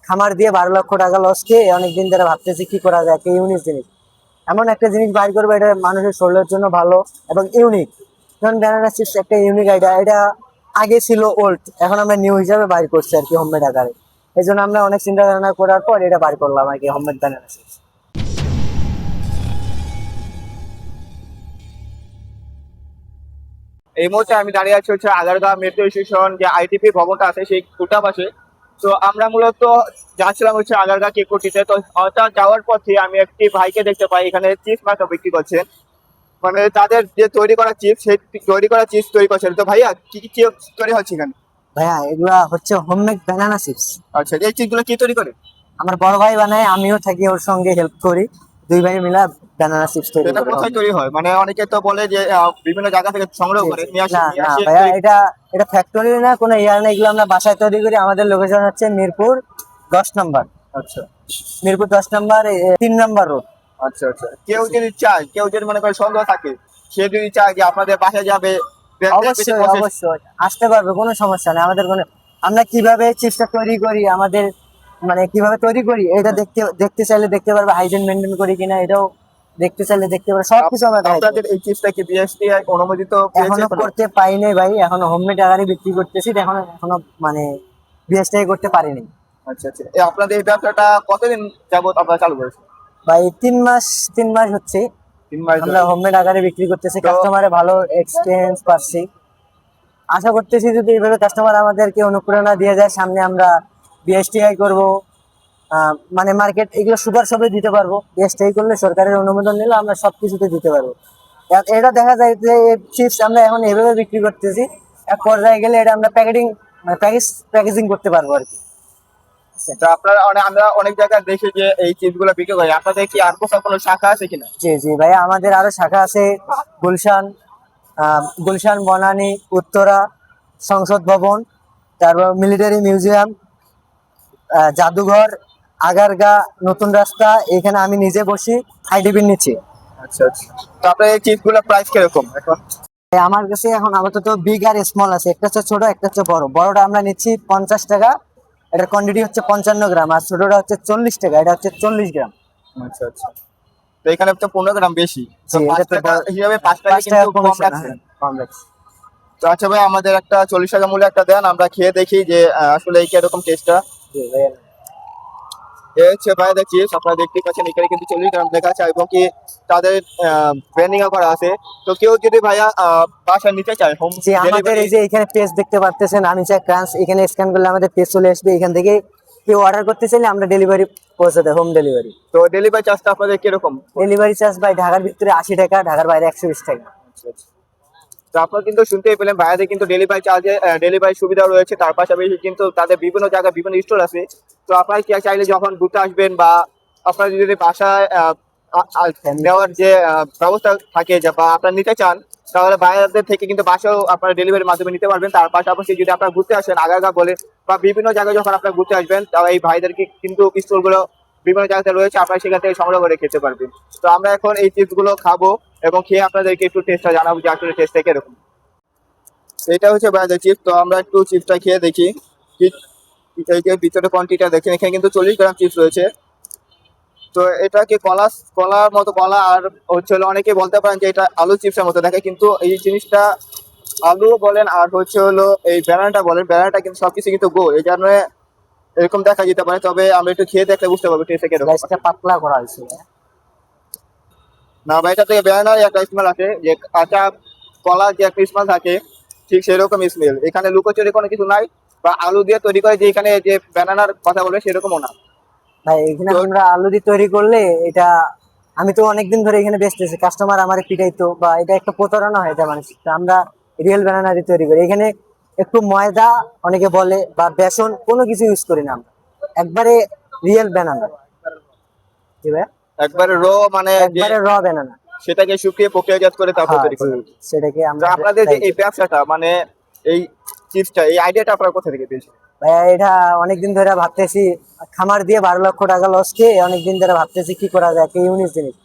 খামার দিয়ে 12 লক্ষ টাকা লস খেয়ে অনেকদিন ধরে ভাবতেছি কি করা যায়, একটা ইউনিক জিনিস, এমন একটা জিনিস বাইর করবো এটা মানুষের শরীরের জন্য ভালো এবং ইউনিক। যেমন ব্যানানা চিপস একটা ইউনিক আইডিয়া, এটা আগে ছিল ওল্ড, এখন আমরা নিউ হিসাবে বাইর করছি আর কি, হোমমেড আকারে। এই জন্য আমরা অনেক চিন্তা ভাবনা করার পর এটা বাইর করলাম আর কি, হোমমেড ব্যানানা চিপস। এই মুহূর্তে আমি দাঁড়িয়ে আছি হচ্ছে আগারগাঁও মেট্রো স্টেশন যে আইটিপি ভবনটা আছে সেই খুঁটা পাশে। তো আমরা মূলত যাচ্ছিলাম হচ্ছে আগারগাঁও কেকটিতে। তো হঠাৎ যাওয়ার পথে আমি একটি ভাইকে দেখতে পাই এখানে চিপস মার্কা বিক্রি করছেন, মানে তাদের যে তৈরি করা চিপস সেই তৈরি করা চিপস তৈরি করছেন। তো ভাইয়া কি কি চিপস তৈরি হচ্ছে এখানে? ভাইয়া এগুলা হচ্ছে হোমমেড ব্যানানা চিপস। আচ্ছা, এই চিপস গুলো কি তৈরি করে? আমার বড় ভাই বানায়, আমিও থাকি ওর সঙ্গে হেল্প করি, দুই ভাই মিলা ব্যানানা চিপস তৈরি এটা করি। কোথায় তৈরি হয়? মানে অনেকে তো বলে যে বিভিন্ন জায়গা থেকে সংগ্রহ করে নিয়ে আসে না নিয়ে না আসে ভাইয়া, এটা এটা ফ্যাক্টরি না, কোনো ইয়ার না, এগুলো আমরা বাসায় তৈরি করি। আমাদের লোকেশন হচ্ছে মিরপুর 10 নম্বর। আচ্ছা মিরপুর 10 নম্বর, 3 নম্বর রোড। আচ্ছা আচ্ছা, কেউ যদি চায়, কেউ যদি মনে করে সন্দেহ থাকে, সে যদি চায় যে আপনাদের বাসায় যাবে, অবশ্যই অবশ্যই আসতে পারবে, কোনো সমস্যা নেই। আমাদের কোনো, আমরা কিভাবে চিপসটা তৈরি করি, আমাদের মানে কিভাবে তৈরি করি এটা দেখতে দেখতে চাইলে দেখতে পারবে, হাইজিন মেনটেন করি কিনা এটাও দেখতে চাইলে দেখতে পারবে, সবকিছু আমরা দেখাই দেব। আপনাদের এই চিপসটা কি বিএসটিআই অনুমোদিত পেয়েছে এখনো কোনো? করতে পারি নাই ভাই, এখনো হোমমেড আকারে বিক্রি করতেছি, এখনো এখনো মানে বিএসটাই করতে পারিনি। আচ্ছা আচ্ছা, আপনাদের এই ব্যবসাটা কতদিন যাবত আপনারা চালু করেছেন? ভাই 3 মাস হচ্ছে 3 মাস আমরা ধরে। হোমমেড আকারে বিক্রি করতেছি, তো কাস্টমারে ভালো এক্সপিরিয়েন্স পাচ্ছি। আশা করতেছি যদি এইভাবে কাস্টমার আমাদেরকে অনুপ্রেরণা দিয়ে যায়, সামনে আমরা বিএসটিআই করব, মানে মার্কেট এগুলো সুপার শপে দিতে পারবো। বিএসটিআই করলে সরকারের অনুমোদন নিলে আমরা সবকিছুতে দিতে পারবো। এটা দেখা যায় যে চিপস আমরা এখন এভাবে বিক্রি করতেছি, এক পর্যায়ে গেলে এটা আমরা প্যাকেজিং করতে পারবো আর কি। তো আপনারা আমরা অনেক জায়গায় দেখি যে এই চিপস গুলো বিক্রি করে, আপনাদের কি আর কোথাও কোনো শাখা আছে কিনা? জি জি ভাই, আমাদের আরো শাখা আছে, গুলশান, বনানী, উত্তরা, সংসদ ভবন, তারপর মিলিটারি মিউজিয়াম, জাদুঘর, আগারগাঁ, নতুন রাস্তা, এখানে আমি নিজে বসি আইডিবির নিচে। আচ্ছা আচ্ছা, তো আপনার এই চিপস গুলোর প্রাইস কিরকম এখন? আমার কাছে এখন আপাতত বিগ আর স্মল আছে, একটা হচ্ছে ছোট, একটা হচ্ছে বড়। বড়টা আমরা নিচ্ছি 50 টাকা, এটার কোয়ান্টিটি হচ্ছে 55 গ্রাম, আর ছোটটা হচ্ছে 40 টাকা, এটা হচ্ছে 40 গ্রাম। আচ্ছা আচ্ছা, তো এখানে তো 15 গ্রাম বেশি, তো জি, পাঁচ এটা তো টাকা হিসাবে 5 টাকা 5 টাকা কিন্তু কম কমিশন, রাখছেন। হ্যাঁ, কম রাখছি। তো আচ্ছা ভাই, আমাদের একটা 40 টাকা মূল্য একটা দেন, আমরা খেয়ে দেখি যে আসলে এই কিরকম টেস্টটা। জি ভাইয়া। এ হচ্ছে ভাই চিপস, আপনারা দেখতে পাচ্ছেন এখানে কিন্তু 40 গ্রাম লেখা আছে এবং কি তাদের ব্র্যান্ডিং করা আছে। তো কেউ যদি ভাইয়া বাসা নিতে চায় হোম জি, আমাদের ডেলিভারি। এই যে এখানে পেজ দেখতে পাচ্ছেন, আমি চাই ক্রাঞ্চ, এখানে স্ক্যান করলে আমাদের পেজ চলে আসবে, এখান থেকে কেউ অর্ডার করতে চাইলে আমরা ডেলিভারি পৌঁছে দেয়, হোম ডেলিভারি। তো ডেলিভারি চার্জটা আপনাদের কিরকম? ডেলিভারি চার্জ ভাই ঢাকার ভিতরে 80 টাকা, ঢাকার বাইরে 120 টাকা। আচ্ছা আচ্ছা। তো আপনারা কিন্তু শুনতেই পেলেন, ভাইয়াদের কিন্তু ডেলিভারি চার্জে ডেলিভারি সুবিধা রয়েছে, তার পাশাপাশি কিন্তু তাদের বিভিন্ন জায়গায় বিভিন্ন স্টোর আছে। তো আপনারা কি চাইলে যখন ঘুরতে আসবেন বা আপনারা যদি বাসায় দেওয়ার যে ব্যবস্থা থাকে বা আপনারা নিতে চান, তাহলে ভাইয়াদের থেকে কিন্তু বাসাও আপনারা ডেলিভারির মাধ্যমে নিতে পারবেন। তার পাশাপাশি যদি আপনারা ঘুরতে আসেন আগারগাঁও বলে বা বিভিন্ন জায়গায় যখন আপনারা ঘুরতে আসবেন, তাহলে এই ভাইদেরকে কিন্তু স্টোরগুলো বিভিন্ন জায়গাতে রয়েছে, আপনারা সেখান থেকে সংগ্রহ করে খেতে পারবেন। তো আমরা এখন এই চিপস গুলো খাবো এবং খেয়ে আপনাদেরকে একটু টেস্টটা জানাবো যে আসলে টেস্টটা কিরকম। এটা হচ্ছে ভাইয়াদের চিপস, তো আমরা একটু চিপসটা খেয়ে দেখি। এই যে ভিতরে কোয়ান্টিটিটা দেখেন, এখানে কিন্তু 40 গ্রাম চিপস রয়েছে। তো এটা কি কলার মতো কলা, আর হচ্ছে হলো অনেকে বলতে পারেন যে এটা আলু চিপসের মতো দেখে, কিন্তু এই জিনিসটা আলু বলেন আর হচ্ছে হলো এই ব্যানানাটা বলেন, ব্যানানাটা কিন্তু সবকিছু কিন্তু গোল, এই জন্য এরকম দেখা যেতে পারে। তবে আমরা একটু খেয়ে দেখলে বুঝতে পারবো টেস্টটা কিরকম। রাইসটা পাতলা করা হয়েছে। না ভাই, এটা থেকে ব্যানানার একটা স্মেল আছে, যে কাঁচা কলা যে একটা স্মেল থাকে, ঠিক সেরকম স্মেল। এখানে লুকোচুরি কোনো কিছু নাই, বা আলু দিয়ে তৈরি করে যে এখানে যে ব্যানানার কথা বলে সেরকমও না। ভাই এখানে তো আমরা আলু দিয়ে তৈরি করলে এটা, আমি তো অনেকদিন ধরে এখানে বেচতেছি, কাস্টমার আমার পিটাইতো, বা এটা একটা প্রতারণা হয় এটা মানুষ। আমরা রিয়েল বানানা দিয়ে তৈরি করি, এখানে একটু ময়দা অনেকে বলে বা বেসন, কোনো কিছু ইউজ করি না আমরা, একবারে রিয়েল বানানা। জি ভাই, একবারে মানে যে একবারে র বানানা। সেটাকে শুকিয়ে প্রক্রিয়াজাত করে তারপর হ্যাঁ তৈরি জি, করেন। সেটাকে তো আমরা আপনাদের যে try এই করি। ব্যবসাটা, মানে এই চিপসটা, এই আইডিয়াটা আপনারা কোথা থেকে পেয়েছেন? ভাইয়া এটা অনেকদিন ধরে ভাবতেছি, খামার দিয়ে 12 লক্ষ টাকা লস খেয়ে অনেকদিন ধরে ভাবতেছি কি করা যায়, একটা ইউনিক জিনিস,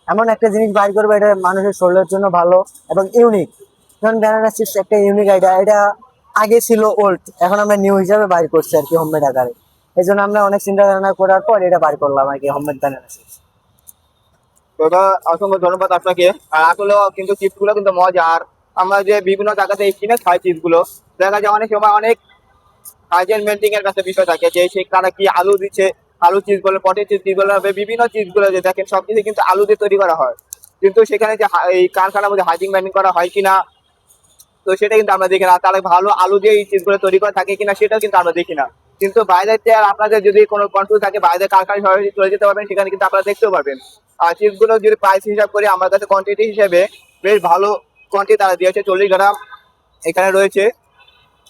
এমন একটা জিনিস বাইর করবো এটা মানুষের শরীরের জন্য ভালো এবং ইউনিক। যেমন ব্যানানা চিপস একটা ইউনিক আইডিয়া, এটা আগে ছিল ওল্ড, এখন আমরা নিউ হিসাবে বাইর করছি আর কি, হোমমেড আকারে। এই জন্য আমরা অনেক চিন্তা ভাবনা করার পর এটা বার করলাম আর কি, হোমমেড ব্যানানা চিপস। দাদা অসংখ্য ধন্যবাদ আপনাকে। আর আসলেও কিন্তু চিপস গুলো কিন্তু মজা। আর আমরা যে বিভিন্ন জায়গাতে কিনে খাই চিপস গুলো, দেখা যায় অনেক সময় অনেক হাইজেন মেনটেন এর কাছে বিষয় থাকে, যে সেই তারা কি আলু দিচ্ছে, আলু চিজ বলে, পটেটো চিজ বলে, বিভিন্ন চিজ গুলো যে দেখেন সবকিছু কিন্তু আলু দিয়ে তৈরি করা হয়, কিন্তু সেখানে যে এই কারখানার মধ্যে হাইজিন মেনটেন করা হয় কিনা, তো সেটা কিন্তু আমরা দেখি না। তাহলে ভালো আলু দিয়ে এই চিজ গুলো তৈরি করা থাকে কিনা সেটাও কিন্তু আমরা দেখি না। কিন্তু বাইরেতে আর আপনাদের যদি কোনো কন্ট্রোল থাকে, বাইরের কারখানায় সরাসরি চলে যেতে পারবেন, সেখানে কিন্তু আপনারা দেখতেও পারবেন। আর চিজ গুলো যদি প্রাইস হিসাব করি, আমার কাছে কোয়ান্টিটি হিসেবে বেশ ভালো কোয়ান্টিটি তারা দিয়েছে। 40 গ্রাম এখানে রয়েছে।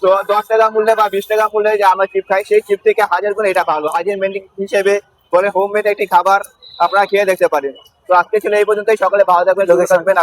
তো 10 টাকা মূল্যে বা 20 টাকা মূল্যে যে আমরা চিপ খাই, সেই চিপ থেকে হাজার গুণ এটা ভালো। হাইজেন মেনটেন হিসেবে বলে হোমমেড একটি খাবার আপনারা খেয়ে দেখতে পারেন। তো আজকে ছিল এই পর্যন্তই। সকলে ভালো থাকবেন, সুস্থ থাকবেন।